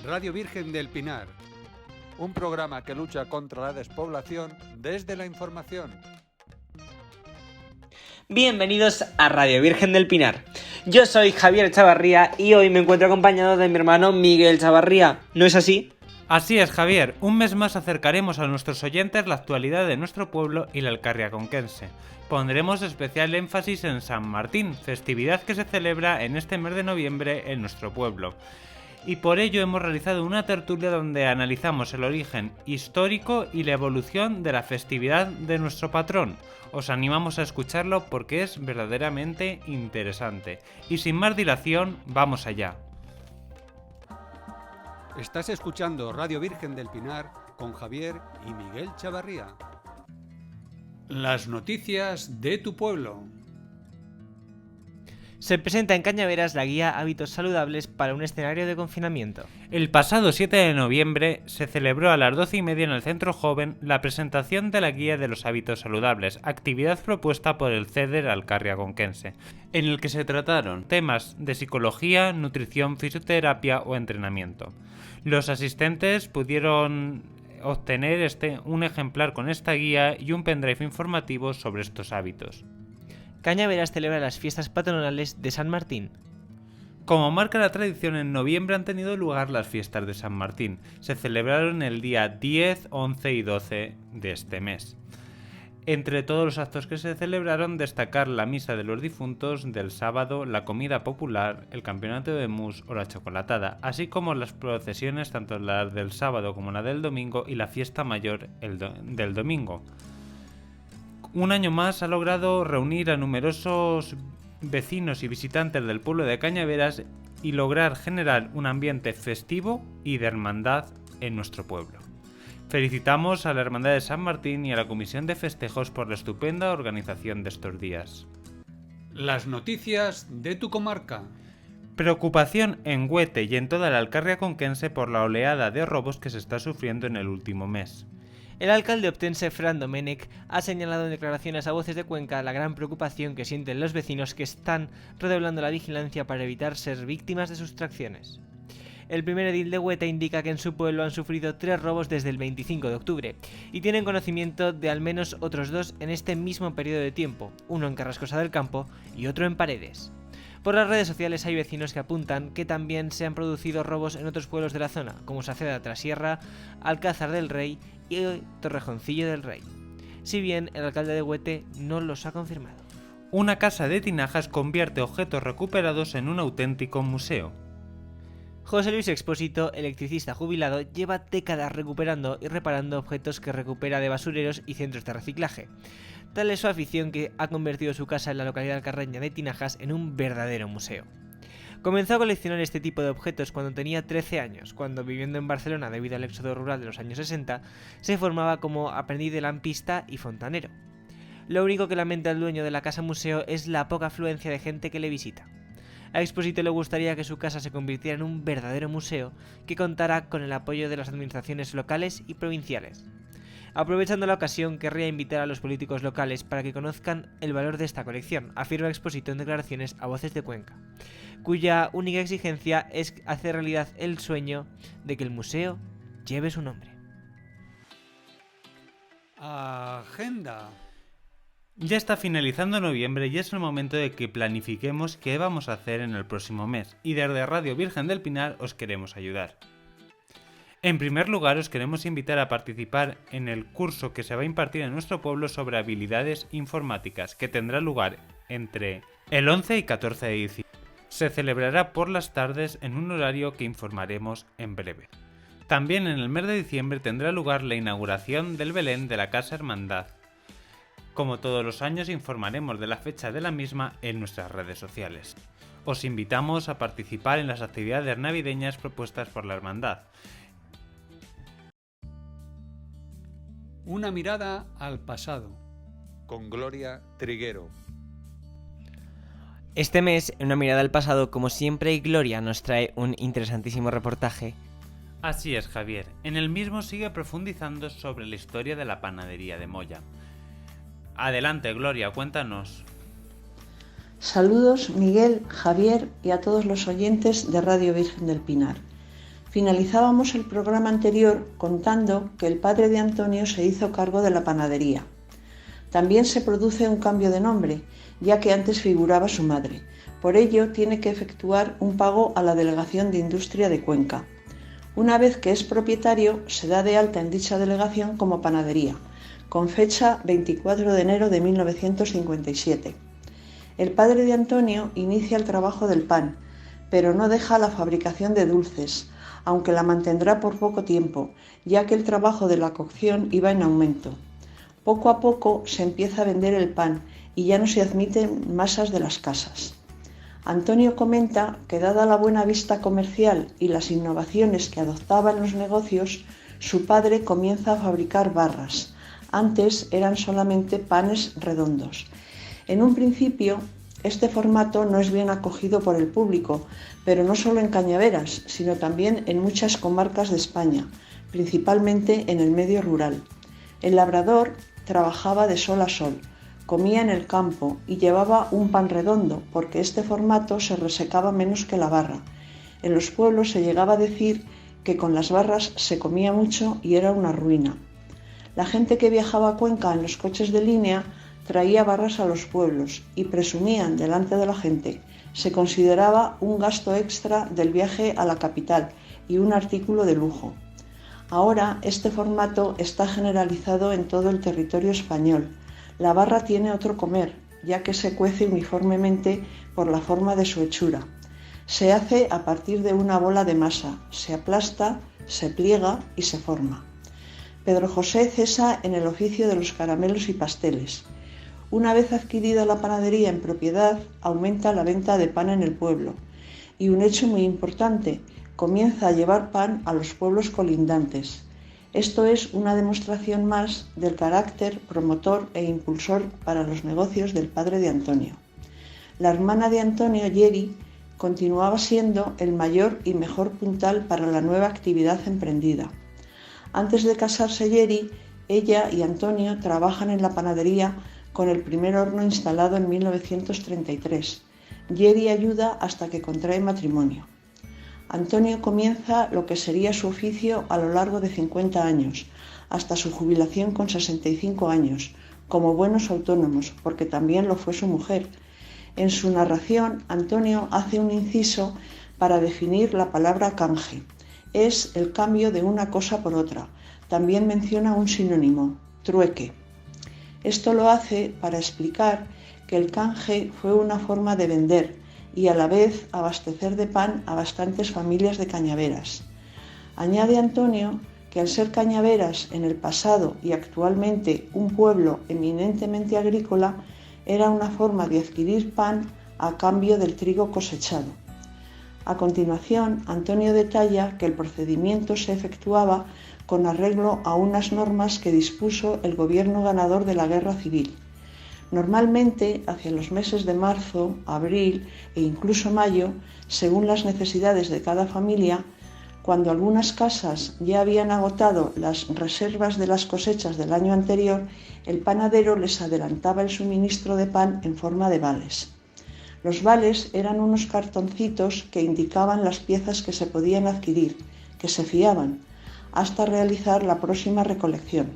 Radio Virgen del Pinar, un programa que lucha contra la despoblación desde la información. Bienvenidos a Radio Virgen del Pinar. Yo soy Javier Chavarría y hoy me encuentro acompañado de mi hermano Miguel Chavarría. ¿No es así? Así es, Javier. Un mes más acercaremos a nuestros oyentes la actualidad de nuestro pueblo y la Alcarria conquense. Pondremos especial énfasis en San Martín, festividad que se celebra en este mes de noviembre en nuestro pueblo. Y por ello hemos realizado una tertulia donde analizamos el origen histórico y la evolución de la festividad de nuestro patrón. Os animamos a escucharlo porque es verdaderamente interesante. Y sin más dilación, vamos allá. Estás escuchando Radio Virgen del Pinar con Javier y Miguel Chavarría. Las noticias de tu pueblo. Se presenta en Cañaveras la guía Hábitos Saludables para un escenario de confinamiento. El pasado 7 de noviembre se celebró a las 12:30 en el Centro Joven la presentación de la guía de los hábitos saludables, actividad propuesta por el CEDER Alcarria conquense, en el que se trataron temas de psicología, nutrición, fisioterapia o entrenamiento. Los asistentes pudieron obtener un ejemplar con esta guía y un pendrive informativo sobre estos hábitos. Cañaveras celebra las fiestas patronales de San Martín. Como marca la tradición, en noviembre han tenido lugar las fiestas de San Martín. Se celebraron el día 10, 11 y 12 de este mes. Entre todos los actos que se celebraron, destacar la misa de los difuntos del sábado, la comida popular, el campeonato de mus o la chocolatada, así como las procesiones, tanto la del sábado como la del domingo, y la fiesta mayor del domingo. Un año más ha logrado reunir a numerosos vecinos y visitantes del pueblo de Cañaveras y lograr generar un ambiente festivo y de hermandad en nuestro pueblo. Felicitamos a la Hermandad de San Martín y a la Comisión de Festejos por la estupenda organización de estos días. Las noticias de tu comarca. Preocupación en Huete y en toda la Alcarria conquense por la oleada de robos que se está sufriendo en el último mes. El alcalde obtense Fran Domènech ha señalado en declaraciones a Voces de Cuenca la gran preocupación que sienten los vecinos que están redoblando la vigilancia para evitar ser víctimas de sustracciones. El primer edil de Huete indica que en su pueblo han sufrido 3 robos desde el 25 de octubre y tienen conocimiento de al menos otros 2 en este mismo periodo de tiempo, uno en Carrascosa del Campo y otro en Paredes. Por las redes sociales hay vecinos que apuntan que también se han producido robos en otros pueblos de la zona, como Saceda Trasierra, Alcázar del Rey y Torrejoncillo del Rey, si bien el alcalde de Huete no los ha confirmado. Una casa de tinajas convierte objetos recuperados en un auténtico museo. José Luis Expósito, electricista jubilado, lleva décadas recuperando y reparando objetos que recupera de basureros y centros de reciclaje. Tal es su afición que ha convertido su casa en la localidad alcarreña de Tinajas en un verdadero museo. Comenzó a coleccionar este tipo de objetos cuando tenía 13 años, cuando viviendo en Barcelona debido al éxodo rural de los años 60, se formaba como aprendiz de lampista y fontanero. Lo único que lamenta el dueño de la casa museo es la poca afluencia de gente que le visita. A Expósito le gustaría que su casa se convirtiera en un verdadero museo que contara con el apoyo de las administraciones locales y provinciales. Aprovechando la ocasión, querría invitar a los políticos locales para que conozcan el valor de esta colección, afirma Expósito en declaraciones a Voces de Cuenca, cuya única exigencia es hacer realidad el sueño de que el museo lleve su nombre. Agenda. Ya está finalizando noviembre y es el momento de que planifiquemos qué vamos a hacer en el próximo mes, y desde Radio Virgen del Pinar os queremos ayudar. En primer lugar, os queremos invitar a participar en el curso que se va a impartir en nuestro pueblo sobre habilidades informáticas, que tendrá lugar entre el 11 y 14 de diciembre. Se celebrará por las tardes en un horario que informaremos en breve. También en el mes de diciembre tendrá lugar la inauguración del Belén de la Casa Hermandad. Como todos los años, informaremos de la fecha de la misma en nuestras redes sociales. Os invitamos a participar en las actividades navideñas propuestas por la Hermandad. Una mirada al pasado, con Gloria Triguero. Este mes, en una mirada al pasado, como siempre, Gloria nos trae un interesantísimo reportaje. Así es, Javier. En el mismo sigue profundizando sobre la historia de la panadería de Moya. Adelante, Gloria, cuéntanos. Saludos, Miguel, Javier y a todos los oyentes de Radio Virgen del Pinar. Finalizábamos el programa anterior contando que el padre de Antonio se hizo cargo de la panadería. También se produce un cambio de nombre, ya que antes figuraba su madre. Por ello, tiene que efectuar un pago a la Delegación de Industria de Cuenca. Una vez que es propietario, se da de alta en dicha delegación como panadería, con fecha 24 de enero de 1957. El padre de Antonio inicia el trabajo del pan, pero no deja la fabricación de dulces, aunque la mantendrá por poco tiempo, ya que el trabajo de la cocción iba en aumento. Poco a poco se empieza a vender el pan y ya no se admiten masas de las casas. Antonio comenta que, dada la buena vista comercial y las innovaciones que adoptaba en los negocios, su padre comienza a fabricar barras. Antes eran solamente panes redondos. En un principio, este formato no es bien acogido por el público, pero no solo en Cañaveras, sino también en muchas comarcas de España, principalmente en el medio rural. El labrador trabajaba de sol a sol, comía en el campo y llevaba un pan redondo, porque este formato se resecaba menos que la barra. En los pueblos se llegaba a decir que con las barras se comía mucho y era una ruina. La gente que viajaba a Cuenca en los coches de línea traía barras a los pueblos y presumían delante de la gente. Se consideraba un gasto extra del viaje a la capital y un artículo de lujo. Ahora este formato está generalizado en todo el territorio español. La barra tiene otro comer, ya que se cuece uniformemente por la forma de su hechura. Se hace a partir de una bola de masa, se aplasta, se pliega y se forma. Pedro José cesa en el oficio de los caramelos y pasteles. Una vez adquirida la panadería en propiedad, aumenta la venta de pan en el pueblo. Y un hecho muy importante, comienza a llevar pan a los pueblos colindantes. Esto es una demostración más del carácter promotor e impulsor para los negocios del padre de Antonio. La hermana de Antonio, Yeri, continuaba siendo el mayor y mejor puntal para la nueva actividad emprendida. Antes de casarse Yeri, ella y Antonio trabajan en la panadería con el primer horno instalado en 1933. Yeri ayuda hasta que contrae matrimonio. Antonio comienza lo que sería su oficio a lo largo de 50 años, hasta su jubilación con 65 años, como buenos autónomos, porque también lo fue su mujer. En su narración, Antonio hace un inciso para definir la palabra canje. Es el cambio de una cosa por otra. También menciona un sinónimo, trueque. Esto lo hace para explicar que el canje fue una forma de vender y a la vez abastecer de pan a bastantes familias de Cañaveras. Añade Antonio que al ser Cañaveras en el pasado y actualmente un pueblo eminentemente agrícola, era una forma de adquirir pan a cambio del trigo cosechado. A continuación, Antonio detalla que el procedimiento se efectuaba con arreglo a unas normas que dispuso el gobierno ganador de la Guerra Civil. Normalmente, hacia los meses de marzo, abril e incluso mayo, según las necesidades de cada familia, cuando algunas casas ya habían agotado las reservas de las cosechas del año anterior, el panadero les adelantaba el suministro de pan en forma de vales. Los vales eran unos cartoncitos que indicaban las piezas que se podían adquirir, que se fiaban, hasta realizar la próxima recolección.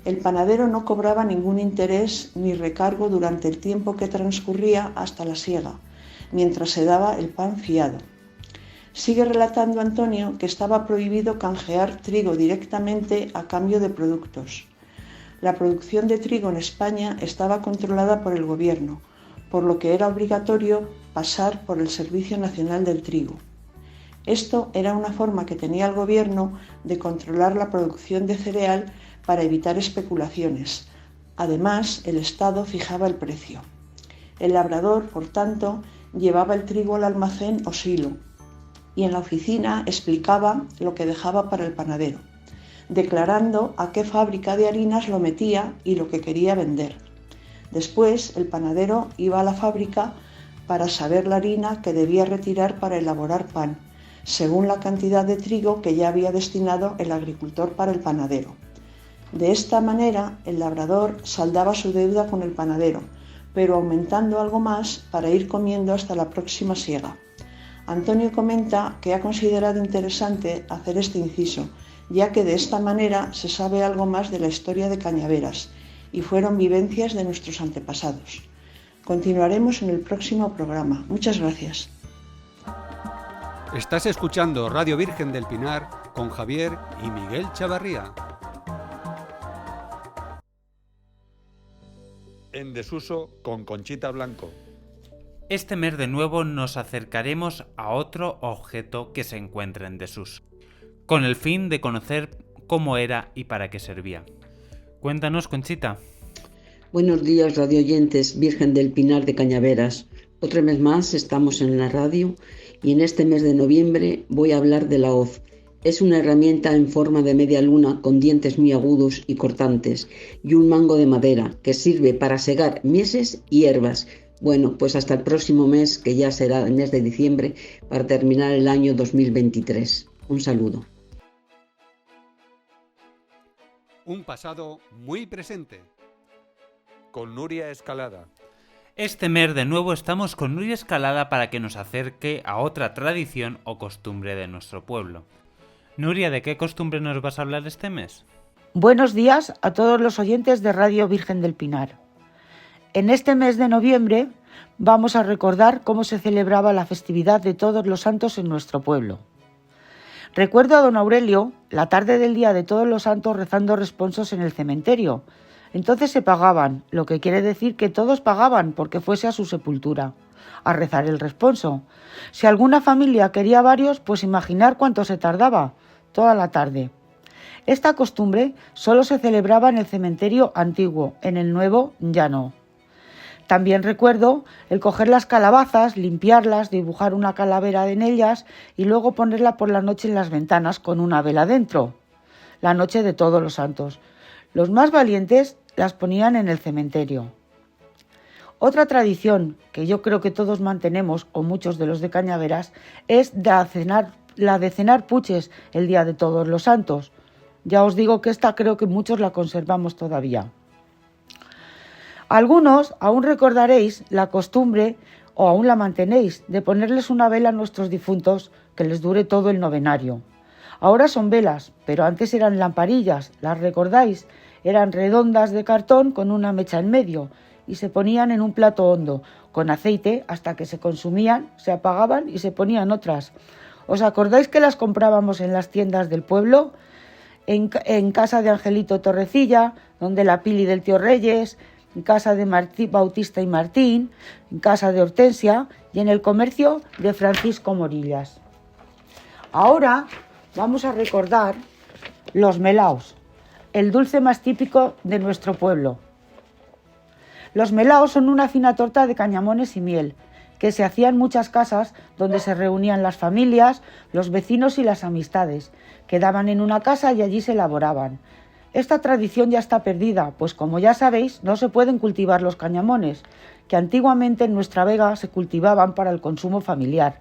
El panadero no cobraba ningún interés ni recargo durante el tiempo que transcurría hasta la siega, mientras se daba el pan fiado. Sigue relatando Antonio que estaba prohibido canjear trigo directamente a cambio de productos. La producción de trigo en España estaba controlada por el gobierno, por lo que era obligatorio pasar por el Servicio Nacional del Trigo. Esto era una forma que tenía el gobierno de controlar la producción de cereal para evitar especulaciones. Además, el Estado fijaba el precio. El labrador, por tanto, llevaba el trigo al almacén o silo y en la oficina explicaba lo que dejaba para el panadero, declarando a qué fábrica de harinas lo metía y lo que quería vender. Después, el panadero iba a la fábrica para saber la harina que debía retirar para elaborar pan, según la cantidad de trigo que ya había destinado el agricultor para el panadero. De esta manera, el labrador saldaba su deuda con el panadero, pero aumentando algo más para ir comiendo hasta la próxima siega. Antonio comenta que ha considerado interesante hacer este inciso, ya que de esta manera se sabe algo más de la historia de Cañaveras y fueron vivencias de nuestros antepasados. Continuaremos en el próximo programa. Muchas gracias. Estás escuchando Radio Virgen del Pinar con Javier y Miguel Chavarría. En desuso con Conchita Blanco. Este mes de nuevo nos acercaremos a otro objeto que se encuentra en desuso, con el fin de conocer cómo era y para qué servía. Cuéntanos, Conchita. Buenos días, radioyentes, Virgen del Pinar de Cañaveras. Otro mes más estamos en la radio y en este mes de noviembre voy a hablar de la hoz. Es una herramienta en forma de media luna con dientes muy agudos y cortantes y un mango de madera que sirve para segar mieses y hierbas. Bueno, pues hasta el próximo mes, que ya será el mes de diciembre, para terminar el año 2023. Un saludo. Un pasado muy presente. Con Nuria Escalada. Este mes de nuevo estamos con Nuria Escalada para que nos acerque a otra tradición o costumbre de nuestro pueblo. Nuria, ¿de qué costumbre nos vas a hablar este mes? Buenos días a todos los oyentes de Radio Virgen del Pinar. En este mes de noviembre vamos a recordar cómo se celebraba la festividad de Todos los Santos en nuestro pueblo. Recuerdo a don Aurelio la tarde del día de Todos los Santos rezando responsos en el cementerio. Entonces se pagaban, lo que quiere decir que todos pagaban porque fuese a su sepultura, a rezar el responso. Si alguna familia quería varios, pues imaginar cuánto se tardaba, toda la tarde. Esta costumbre solo se celebraba en el cementerio antiguo, en el nuevo ya no. También recuerdo el coger las calabazas, limpiarlas, dibujar una calavera en ellas y luego ponerla por la noche en las ventanas con una vela dentro. La noche de Todos los Santos. Los más valientes las ponían en el cementerio. Otra tradición que yo creo que todos mantenemos, o muchos de los de Cañaveras, es la de cenar puches el día de Todos los Santos. Ya os digo que esta creo que muchos la conservamos todavía. Algunos aún recordaréis la costumbre, o aún la mantenéis, de ponerles una vela a nuestros difuntos que les dure todo el novenario. Ahora son velas, pero antes eran lamparillas, ¿las recordáis? Eran redondas de cartón con una mecha en medio y se ponían en un plato hondo, con aceite hasta que se consumían, se apagaban y se ponían otras. ¿Os acordáis que las comprábamos en las tiendas del pueblo? En casa de Angelito Torrecilla, donde la Pili del tío Reyes, en casa de Bautista y Martín, en casa de Hortensia y en el comercio de Francisco Morillas. Ahora vamos a recordar los melaos, el dulce más típico de nuestro pueblo. Los melaos son una fina torta de cañamones y miel, que se hacía en muchas casas donde se reunían las familias, los vecinos y las amistades. Quedaban en una casa y allí se elaboraban. Esta tradición ya está perdida, pues como ya sabéis, no se pueden cultivar los cañamones, que antiguamente en nuestra vega se cultivaban para el consumo familiar,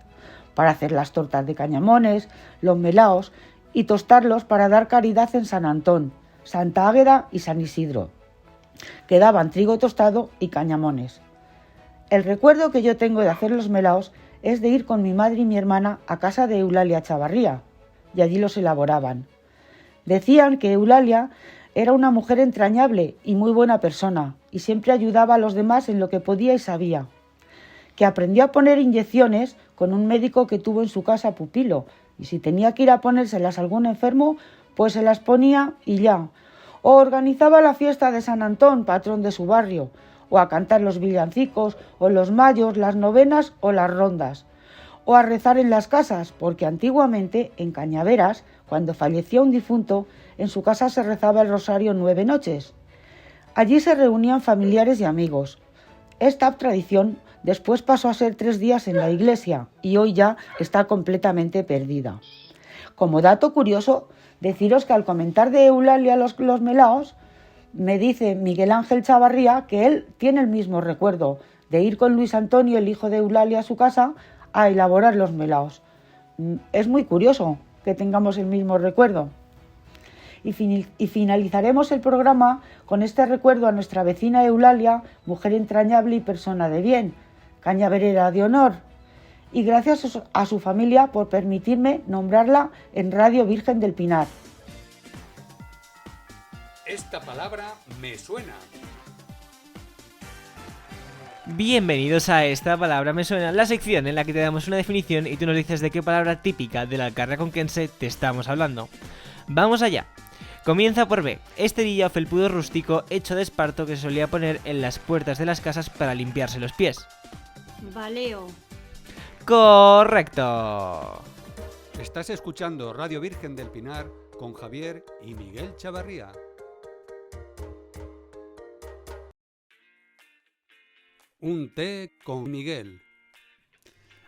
para hacer las tortas de cañamones, los melaos y tostarlos para dar caridad en San Antón, Santa Águeda y San Isidro, que daban trigo tostado y cañamones. El recuerdo que yo tengo de hacer los melaos es de ir con mi madre y mi hermana a casa de Eulalia Chavarría, y allí los elaboraban. Decían que Eulalia era una mujer entrañable y muy buena persona, y siempre ayudaba a los demás en lo que podía y sabía. Que aprendió a poner inyecciones con un médico que tuvo en su casa pupilo, y si tenía que ir a ponérselas a algún enfermo, pues se las ponía y ya. O organizaba la fiesta de San Antón, patrón de su barrio, o a cantar los villancicos, o los mayos, las novenas o las rondas, o a rezar en las casas, porque antiguamente en Cañaveras, cuando fallecía un difunto, en su casa se rezaba el rosario 9 noches. Allí se reunían familiares y amigos. Esta tradición después pasó a ser 3 días en la iglesia y hoy ya está completamente perdida. Como dato curioso, deciros que al comentar de Eulalia los melaos, me dice Miguel Ángel Chavarría que él tiene el mismo recuerdo de ir con Luis Antonio, el hijo de Eulalia, a su casa a elaborar los melaos. Es muy curioso que tengamos el mismo recuerdo. Y finalizaremos el programa con este recuerdo a nuestra vecina Eulalia, mujer entrañable y persona de bien, cañaverera de honor. y gracias a su familia por permitirme nombrarla en Radio Virgen del Pinar. Esta palabra me suena. Bienvenidos a Esta Palabra Me Suena, la sección en la que te damos una definición y tú nos dices de qué palabra típica de la Alcarria conquense te estamos hablando. ¡Vamos allá! Comienza por B, esterilla o felpudo rústico hecho de esparto que se solía poner en las puertas de las casas para limpiarse los pies. Baleo. ¡Correcto! Estás escuchando Radio Virgen del Pinar con Javier y Miguel Chavarría. Un té con Miguel.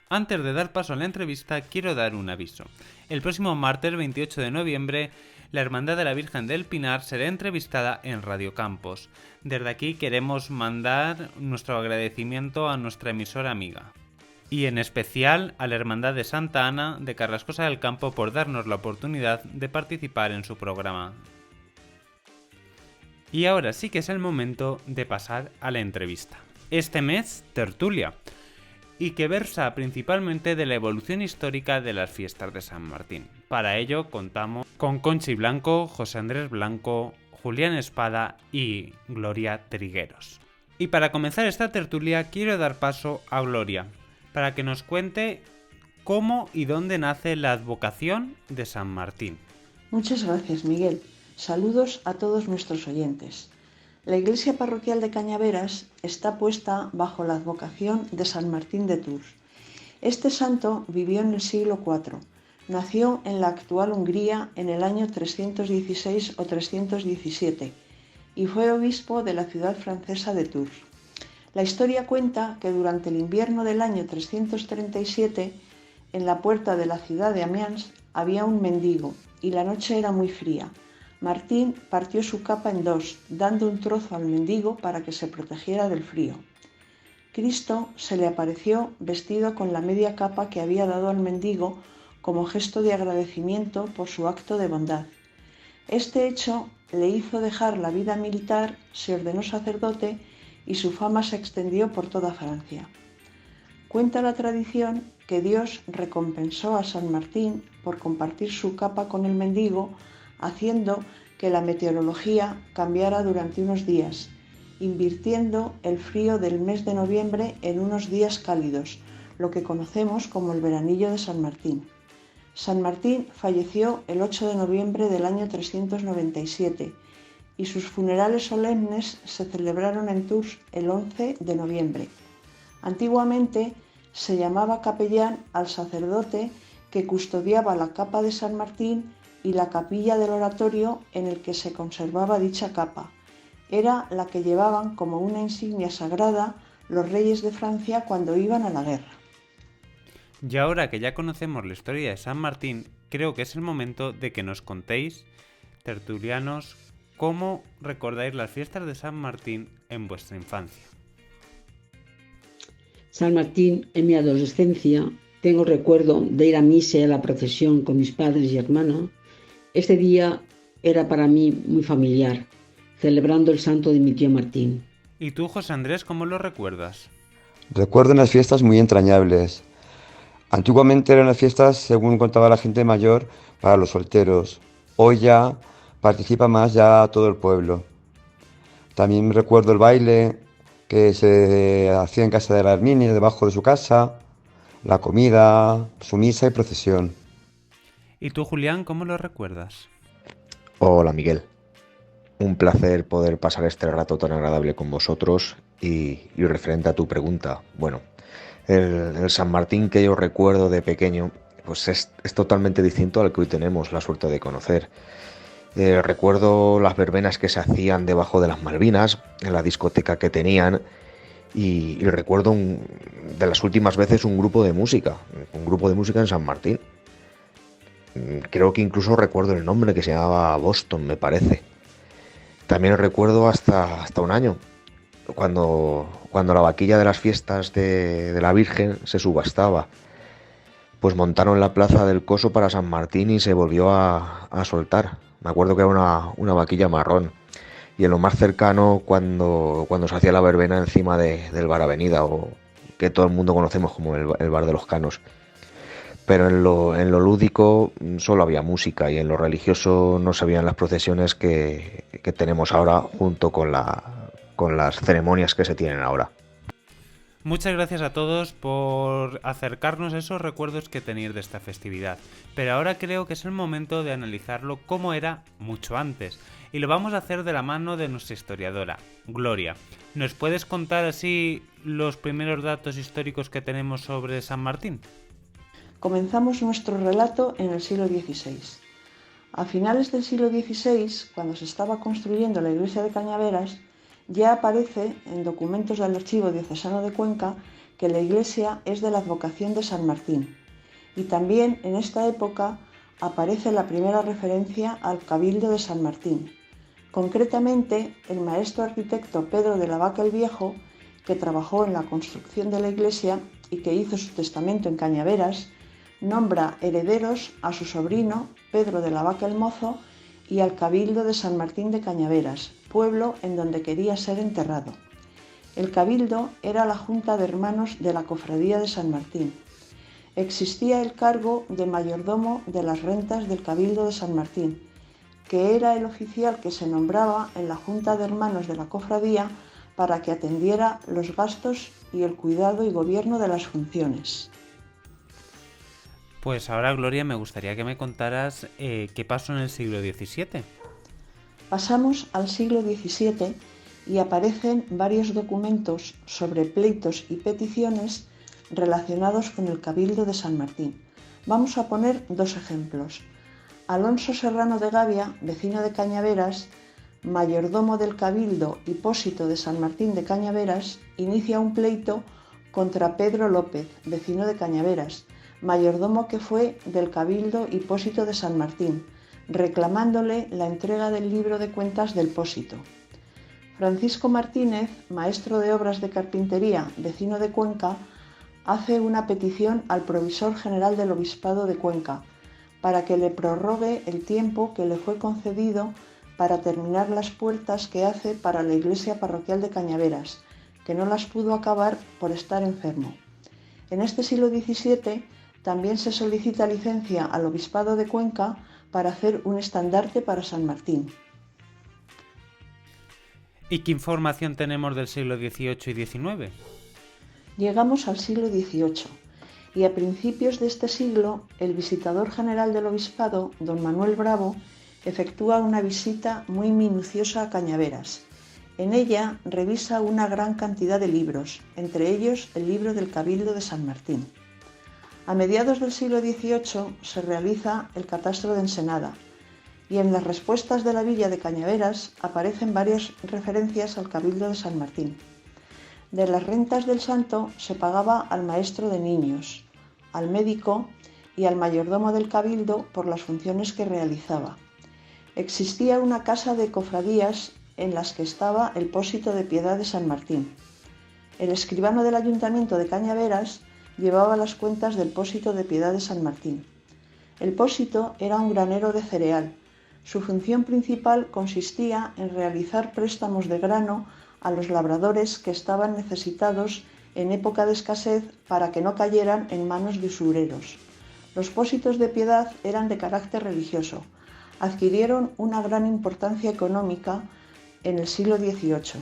Antes de dar paso a la entrevista, quiero dar un aviso. El próximo martes 28 de noviembre, la Hermandad de la Virgen del Pinar será entrevistada en Radio Campos. Desde aquí queremos mandar nuestro agradecimiento a nuestra emisora amiga. Y en especial a la Hermandad de Santa Ana de Carrascosa del Campo por darnos la oportunidad de participar en su programa. Y ahora sí que es el momento de pasar a la entrevista. Este mes, tertulia, y que versa principalmente de la evolución histórica de las fiestas de San Martín. Para ello contamos con Conchi Blanco, José Andrés Blanco, Julián Espada y Gloria Trigueros. Y para comenzar esta tertulia quiero dar paso a Gloria, para que nos cuente cómo y dónde nace la advocación de San Martín. Muchas gracias, Miguel. Saludos a todos nuestros oyentes. La iglesia parroquial de Cañaveras está puesta bajo la advocación de San Martín de Tours. Este santo vivió en el siglo IV. Nació en la actual Hungría en el año 316 o 317 y fue obispo de la ciudad francesa de Tours. La historia cuenta que durante el invierno del año 337, en la puerta de la ciudad de Amiens había un mendigo y la noche era muy fría. Martín partió su capa en dos, dando un trozo al mendigo para que se protegiera del frío. Cristo se le apareció vestido con la media capa que había dado al mendigo como gesto de agradecimiento por su acto de bondad. Este hecho le hizo dejar la vida militar, se ordenó sacerdote y su fama se extendió por toda Francia. Cuenta la tradición que Dios recompensó a San Martín por compartir su capa con el mendigo, haciendo que la meteorología cambiara durante unos días, invirtiendo el frío del mes de noviembre en unos días cálidos, lo que conocemos como el veranillo de San Martín. San Martín falleció el 8 de noviembre del año 397 y sus funerales solemnes se celebraron en Tours el 11 de noviembre. Antiguamente se llamaba capellán al sacerdote que custodiaba la capa de San Martín y la capilla del oratorio en el que se conservaba dicha capa. Era la que llevaban como una insignia sagrada los reyes de Francia cuando iban a la guerra. Y ahora que ya conocemos la historia de San Martín, creo que es el momento de que nos contéis, tertulianos, cómo recordáis las fiestas de San Martín en vuestra infancia. San Martín, en mi adolescencia, tengo recuerdo de ir a misa y a la procesión con mis padres y hermana. Este día era para mí muy familiar, celebrando el santo de mi tío Martín. ¿Y tú, José Andrés, cómo lo recuerdas? Recuerdo unas fiestas muy entrañables. Antiguamente eran unas fiestas, según contaba la gente mayor, para los solteros. Hoy ya participa más ya todo el pueblo. También recuerdo el baile que se hacía en casa de la Herminia, debajo de su casa, la comida, su misa y procesión. ¿Y tú, Julián, cómo lo recuerdas? Hola, Miguel. Un placer poder pasar este rato tan agradable con vosotros y referente a tu pregunta. Bueno, el San Martín que yo recuerdo de pequeño pues es totalmente distinto al que hoy tenemos la suerte de conocer. Recuerdo las verbenas que se hacían debajo de las Malvinas, en la discoteca que tenían, y recuerdo de las últimas veces un grupo de música en San Martín. Creo que incluso recuerdo el nombre, que se llamaba Boston, me parece. También recuerdo hasta un año, cuando la vaquilla de las fiestas de la Virgen se subastaba. Pues montaron la plaza del Coso para San Martín y se volvió a soltar. Me acuerdo que era una vaquilla marrón. Y en lo más cercano, cuando se hacía la verbena encima del Bar Avenida, o que todo el mundo conocemos como el bar de los Canos. Pero en lo lúdico solo había música, y en lo religioso no se veían las procesiones que tenemos ahora, junto con las ceremonias que se tienen ahora. Muchas gracias a todos por acercarnos a esos recuerdos que tenéis de esta festividad. Pero ahora creo que es el momento de analizarlo como era mucho antes. Y lo vamos a hacer de la mano de nuestra historiadora, Gloria. ¿Nos puedes contar así los primeros datos históricos que tenemos sobre San Martín? Comenzamos nuestro relato en el siglo XVI. A finales del siglo XVI, cuando se estaba construyendo la iglesia de Cañaveras, ya aparece en documentos del Archivo Diocesano de Cuenca que la iglesia es de la advocación de San Martín. Y también en esta época aparece la primera referencia al Cabildo de San Martín. Concretamente, el maestro arquitecto Pedro de la Vaca el Viejo, que trabajó en la construcción de la iglesia y que hizo su testamento en Cañaveras, nombra herederos a su sobrino Pedro de la Vaca el Mozo y al Cabildo de San Martín de Cañaveras, pueblo en donde quería ser enterrado. El Cabildo era la junta de hermanos de la Cofradía de San Martín. Existía el cargo de mayordomo de las rentas del Cabildo de San Martín, que era el oficial que se nombraba en la junta de hermanos de la Cofradía para que atendiera los gastos y el cuidado y gobierno de las funciones. Pues ahora, Gloria, me gustaría que me contaras qué pasó en el siglo XVII. Pasamos al siglo XVII y aparecen varios documentos sobre pleitos y peticiones relacionados con el Cabildo de San Martín. Vamos a poner dos ejemplos. Alonso Serrano de Gavia, vecino de Cañaveras, mayordomo del Cabildo y pósito de San Martín de Cañaveras, inicia un pleito contra Pedro López, vecino de Cañaveras, mayordomo que fue del Cabildo y pósito de San Martín, reclamándole la entrega del libro de cuentas del pósito. Francisco Martínez, maestro de obras de carpintería, vecino de Cuenca, hace una petición al provisor general del Obispado de Cuenca para que le prorrogue el tiempo que le fue concedido para terminar las puertas que hace para la iglesia parroquial de Cañaveras, que no las pudo acabar por estar enfermo. En este siglo XVII también se solicita licencia al Obispado de Cuenca para hacer un estandarte para San Martín. ¿Y qué información tenemos del siglo XVIII y XIX? Llegamos al siglo XVIII y a principios de este siglo el visitador general del Obispado, don Manuel Bravo, efectúa una visita muy minuciosa a Cañaveras. En ella revisa una gran cantidad de libros, entre ellos el libro del Cabildo de San Martín. A mediados del siglo XVIII se realiza el catastro de Ensenada y en las respuestas de la villa de Cañaveras aparecen varias referencias al Cabildo de San Martín. De las rentas del santo se pagaba al maestro de niños, al médico y al mayordomo del Cabildo por las funciones que realizaba. Existía una casa de cofradías en las que estaba el pósito de Piedad de San Martín. El escribano del Ayuntamiento de Cañaveras llevaba las cuentas del pósito de Piedad de San Martín. El pósito era un granero de cereal. Su función principal consistía en realizar préstamos de grano a los labradores que estaban necesitados en época de escasez para que no cayeran en manos de usureros. Los pósitos de Piedad eran de carácter religioso. Adquirieron una gran importancia económica en el siglo XVIII.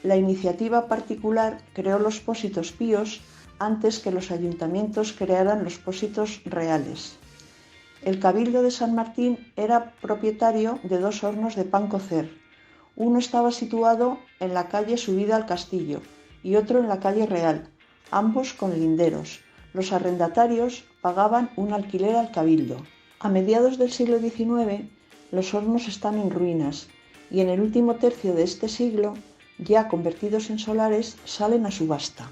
La iniciativa particular creó los pósitos píos antes que los ayuntamientos crearan los pósitos reales. El Cabildo de San Martín era propietario de dos hornos de pan cocer. Uno estaba situado en la calle Subida al Castillo y otro en la calle Real, ambos con linderos. Los arrendatarios pagaban un alquiler al Cabildo. A mediados del siglo XIX, los hornos están en ruinas y en el último tercio de este siglo, ya convertidos en solares, salen a subasta.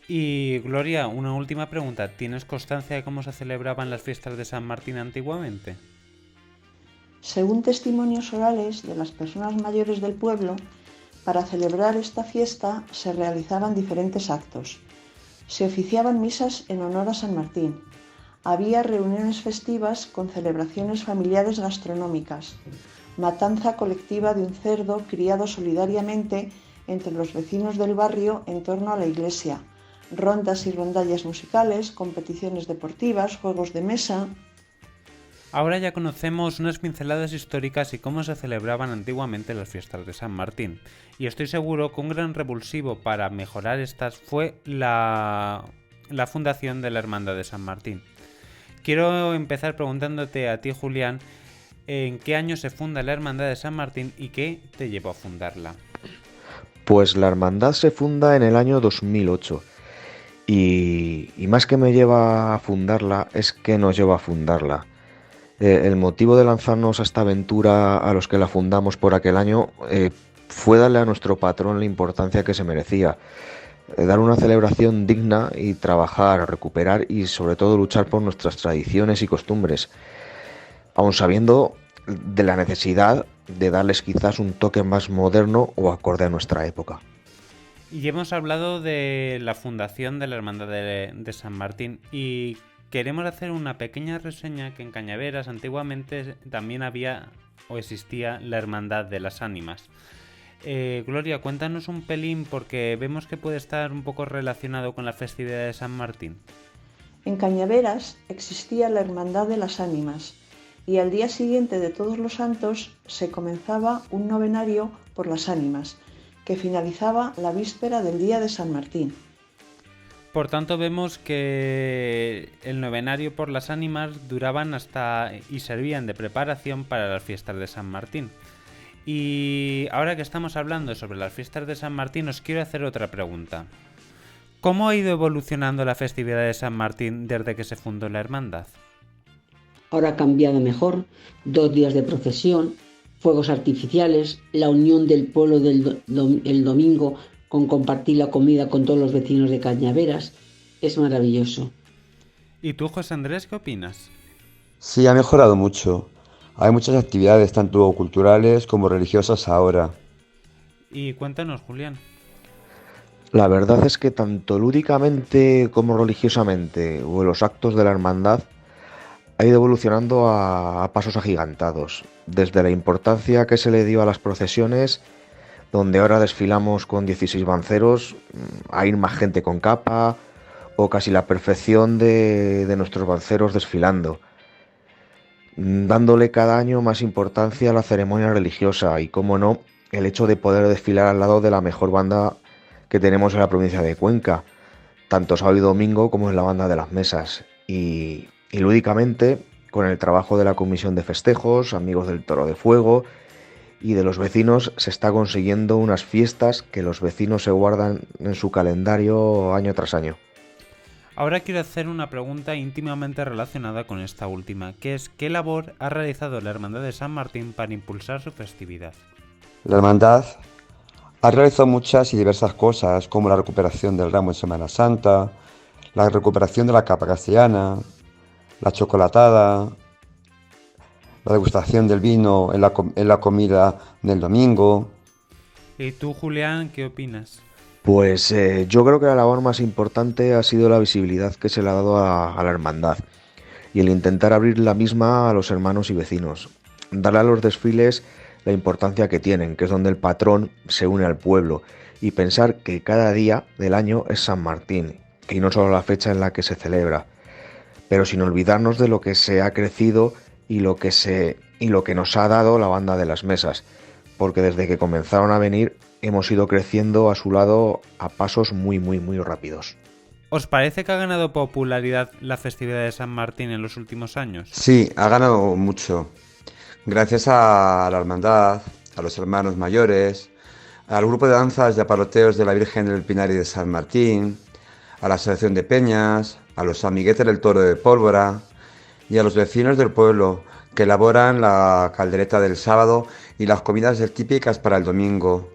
Y Gloria, una última pregunta. ¿Tienes constancia de cómo se celebraban las fiestas de San Martín antiguamente? Según testimonios orales de las personas mayores del pueblo, para celebrar esta fiesta se realizaban diferentes actos. Se oficiaban misas en honor a San Martín. Había reuniones festivas con celebraciones familiares gastronómicas, matanza colectiva de un cerdo criado solidariamente entre los vecinos del barrio en torno a la iglesia, rondas y rondallas musicales, competiciones deportivas, juegos de mesa. Ahora ya conocemos unas pinceladas históricas y cómo se celebraban antiguamente las fiestas de San Martín. Y estoy seguro que un gran revulsivo para mejorar estas fue la fundación de la Hermandad de San Martín. Quiero empezar preguntándote a ti, Julián, ¿en qué año se funda la Hermandad de San Martín y qué te llevó a fundarla? Pues la hermandad se funda en el año 2008 y más que me lleva a fundarla es que nos lleva a fundarla. El motivo de lanzarnos a esta aventura a los que la fundamos por aquel año fue darle a nuestro patrón la importancia que se merecía, dar una celebración digna y trabajar, recuperar y sobre todo luchar por nuestras tradiciones y costumbres, aun sabiendo de la necesidad de darles quizás un toque más moderno o acorde a nuestra época. Y hemos hablado de la fundación de la Hermandad de San Martín y queremos hacer una pequeña reseña que en Cañaveras antiguamente también había o existía la Hermandad de las Ánimas. Gloria, cuéntanos un pelín porque vemos que puede estar un poco relacionado con la festividad de San Martín. En Cañaveras existía la Hermandad de las Ánimas y al día siguiente de Todos los Santos se comenzaba un novenario por las ánimas que finalizaba la víspera del día de San Martín. Por tanto, vemos que el novenario por las ánimas duraban hasta y servían de preparación para las fiestas de San Martín. Y ahora que estamos hablando sobre las fiestas de San Martín, os quiero hacer otra pregunta. ¿Cómo ha ido evolucionando la festividad de San Martín desde que se fundó la hermandad? Ahora ha cambiado mejor, 2 días de procesión, fuegos artificiales, la unión del pueblo el domingo con compartir la comida con todos los vecinos de Cañaveras. Es maravilloso. ¿Y tú, José Andrés, qué opinas? Sí, ha mejorado mucho. Hay muchas actividades, tanto culturales como religiosas ahora. Y cuéntanos, Julián. La verdad es que tanto lúdicamente como religiosamente o en los actos de la hermandad ha ido evolucionando a pasos agigantados. Desde la importancia que se le dio a las procesiones, donde ahora desfilamos con 16 banceros, a ir más gente con capa o casi la perfección de nuestros banceros desfilando, dándole cada año más importancia a la ceremonia religiosa y, cómo no, el hecho de poder desfilar al lado de la mejor banda que tenemos en la provincia de Cuenca, tanto sábado y domingo como en la banda de las mesas. Y lúdicamente, con el trabajo de la comisión de festejos, amigos del Toro de Fuego y de los vecinos, se está consiguiendo unas fiestas que los vecinos se guardan en su calendario año tras año. Ahora quiero hacer una pregunta íntimamente relacionada con esta última, que es ¿qué labor ha realizado la Hermandad de San Martín para impulsar su festividad? La hermandad ha realizado muchas y diversas cosas, como la recuperación del ramo en Semana Santa, la recuperación de la capa castellana, la chocolatada, la degustación del vino en la comida del domingo. ¿Y tú, Julián, qué opinas? Pues yo creo que la labor más importante ha sido la visibilidad que se le ha dado a la hermandad y el intentar abrir la misma a los hermanos y vecinos, darle a los desfiles la importancia que tienen, que es donde el patrón se une al pueblo, y pensar que cada día del año es San Martín y no solo la fecha en la que se celebra, pero sin olvidarnos de lo que se ha crecido y lo que nos ha dado la banda de las mesas, porque desde que comenzaron a venir hemos ido creciendo a su lado a pasos muy rápidos. ¿Os parece que ha ganado popularidad la festividad de San Martín en los últimos años? Sí, ha ganado mucho. Gracias a la hermandad, a los hermanos mayores, al grupo de danzas y aparoteos de la Virgen del Pinar y de San Martín, a la Asociación de Peñas, a los amiguetes del Toro de Pólvora y a los vecinos del pueblo que elaboran la caldereta del sábado y las comidas típicas para el domingo.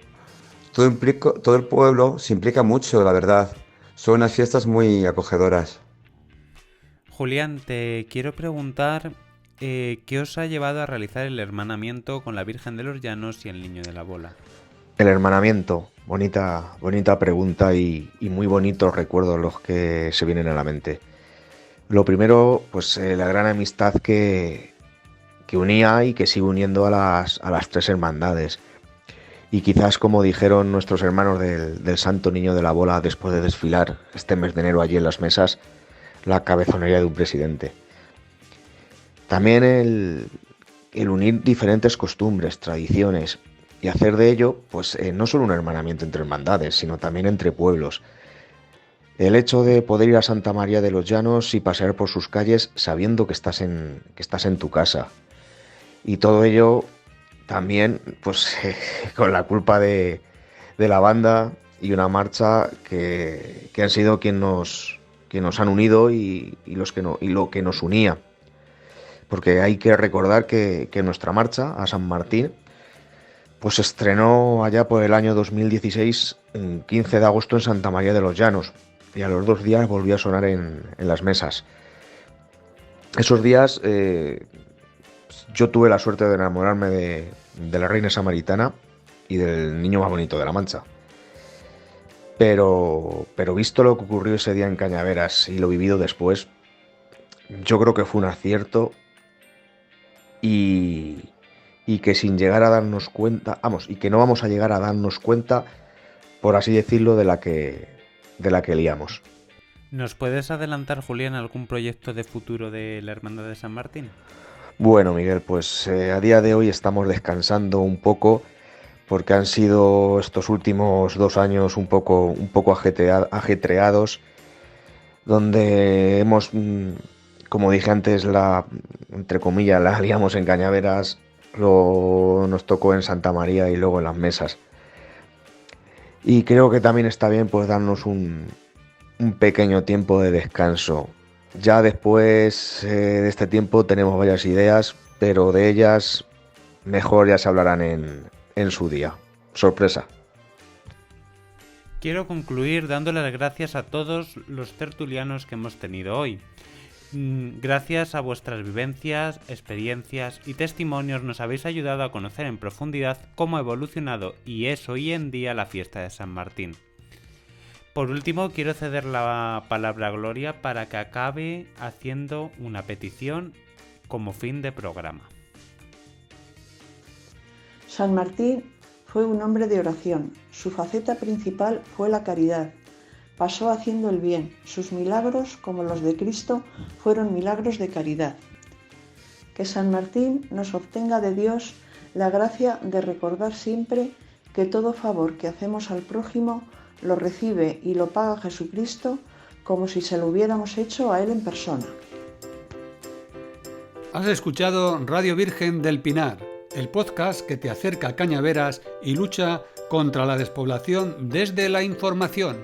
Todo el pueblo se implica mucho, la verdad. Son unas fiestas muy acogedoras. Julián, te quiero preguntar ¿qué os ha llevado a realizar el hermanamiento con la Virgen de los Llanos y el Niño de la Bola? El hermanamiento, bonita pregunta y muy bonitos recuerdos los que se vienen a la mente. Lo primero, pues la gran amistad que unía y que sigue uniendo a las 3 hermandades. Y quizás, como dijeron nuestros hermanos del Santo Niño de la Bola después de desfilar este mes de enero allí en las mesas, la cabezonería de un presidente. También el unir diferentes costumbres, tradiciones y hacer de ello, pues no solo un hermanamiento entre hermandades, sino también entre pueblos. El hecho de poder ir a Santa María de los Llanos y pasear por sus calles sabiendo que estás en tu casa. Y todo ello también, pues, con la culpa de la banda y una marcha que han sido que nos han unido y lo que nos unía. Porque hay que recordar que nuestra marcha a San Martín pues se estrenó allá por el año 2016, el 15 de agosto en Santa María de los Llanos, y a los 2 días volvió a sonar en las mesas. Esos días yo tuve la suerte de enamorarme de la Reina Samaritana y del niño más bonito de la Mancha. Pero visto lo que ocurrió ese día en Cañaveras y lo vivido después, yo creo que fue un acierto y que sin llegar a darnos cuenta, y que no vamos a llegar a darnos cuenta, por así decirlo, de la que liamos. ¿Nos puedes adelantar, Julián, algún proyecto de futuro de la Hermandad de San Martín? Bueno, Miguel, pues a día de hoy estamos descansando un poco porque han sido estos últimos 2 años un poco ajetreados, donde hemos, como dije antes, entre comillas, la liamos en Cañaveras, luego nos tocó en Santa María y luego en las mesas. Y creo que también está bien pues darnos un pequeño tiempo de descanso. Ya después de este tiempo tenemos varias ideas, pero de ellas mejor ya se hablarán en su día. Sorpresa. Quiero concluir dándole las gracias a todos los tertulianos que hemos tenido hoy. Gracias a vuestras vivencias, experiencias y testimonios nos habéis ayudado a conocer en profundidad cómo ha evolucionado y es hoy en día la fiesta de San Martín. Por último, quiero ceder la palabra a Gloria para que acabe haciendo una petición como fin de programa. San Martín fue un hombre de oración. Su faceta principal fue la caridad. Pasó haciendo el bien. Sus milagros, como los de Cristo, fueron milagros de caridad. Que San Martín nos obtenga de Dios la gracia de recordar siempre que todo favor que hacemos al prójimo lo recibe y lo paga Jesucristo como si se lo hubiéramos hecho a Él en persona. Has escuchado Radio Virgen del Pinar, el podcast que te acerca a Cañaveras y lucha contra la despoblación desde la información.